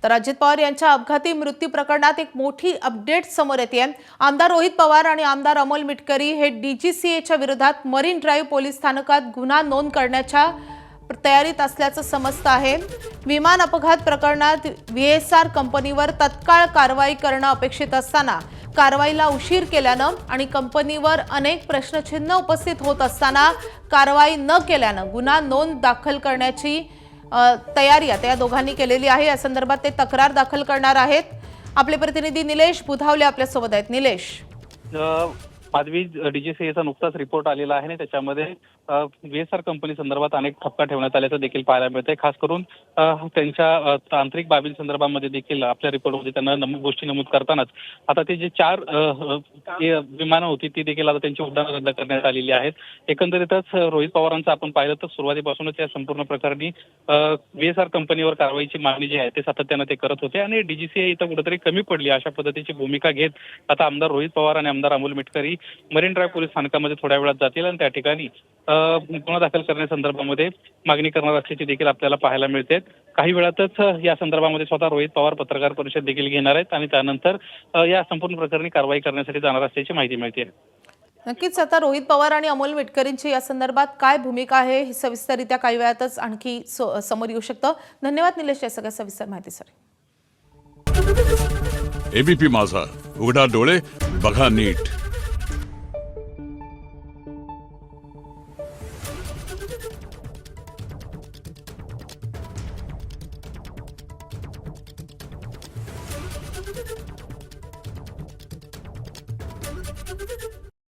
तर अजित पवार यांच्या अपघाती मृत्यू प्रकरणात एक मोठी अपडेट समोर येते। आमदार रोहित पवार आणि आमदार अमोल मिटकरी हे डीजीसीएच्या विरोधात मरीन ड्राइव्ह पोलीस स्थानकात गुन्हा नोंद करण्याच्या तयारीत असल्याचं समजतं आहे। विमान अपघात प्रकरणात व्हीएसआर कंपनीवर तत्काळ कारवाई करणं अपेक्षित असताना कारवाईला उशीर केल्यानं आणि कंपनीवर अनेक प्रश्नचिन्ह उपस्थित होत असताना कारवाई न केल्यानं गुन्हा नोंद दाखल करण्याची तयारी आता या दोघांनी केलेली आहे। या संदर्भात ते तक्रार दाखल करणार आहेत। आपले प्रतिनिधी निलेश बुधावले आपल्या सोबत आहेत। निलेश, माधवी, डीजीसीएचा नुकताच रिपोर्ट आलेला आहे आणि त्याच्यामध्ये व्हीएसआर कंपनी संदर्भात अनेक ठपका ठेवण्यात आल्याचं देखील पाहायला मिळतंय। खास करून त्यांच्या तांत्रिक बाबींसंदर्भामध्ये देखील आपल्या रिपोर्टमध्ये त्यांना गोष्टी नमूद करतानाच आता ते जे 4 विमानं होती ती देखील आता त्यांची उड्डाणं रद्द करण्यात आलेली आहेत। एकंदरीतच रोहित पवारांचं आपण पाहिलं तर सुरुवातीपासूनच या संपूर्ण प्रकरणी व्हीएसआर कंपनीवर कारवाईची मागणी जी आहे ते सातत्यानं ते करत होते आणि डीजीसीए इथं कुठेतरी कमी पडली अशा पद्धतीची भूमिका घेत आता आमदार रोहित पवार आणि आमदार Amol Mitkari Marine Drive police स्थानकामध्ये थोड्या वेळात जातील आणि त्या ठिकाणी गुन्हा दाखल करण्यासंदर्भामध्ये मागणी करणार असल्याची देखील आपल्याला पाहायला मिळते। काही वेळातच या संदर्भामध्ये स्वतः रोहित पवार पत्रकार परिषद देखील घेणार आहेत आणि त्यानंतर या संपूर्ण प्रकरणी कारवाई करण्यासाठी जाणार असल्याची माहिती मिळते। नक्कीच आता रोहित पवार आणि अमोल मिटकरींची या संदर्भात काय भूमिका आहे हे सविस्तररित्या काही वेळातच आणखी समोर येऊ शकतं। धन्यवाद निलेश या सगळ्या सविस्तर माहितीसाठी। एबीपी माझा, उघडा डोळे बघा नीट।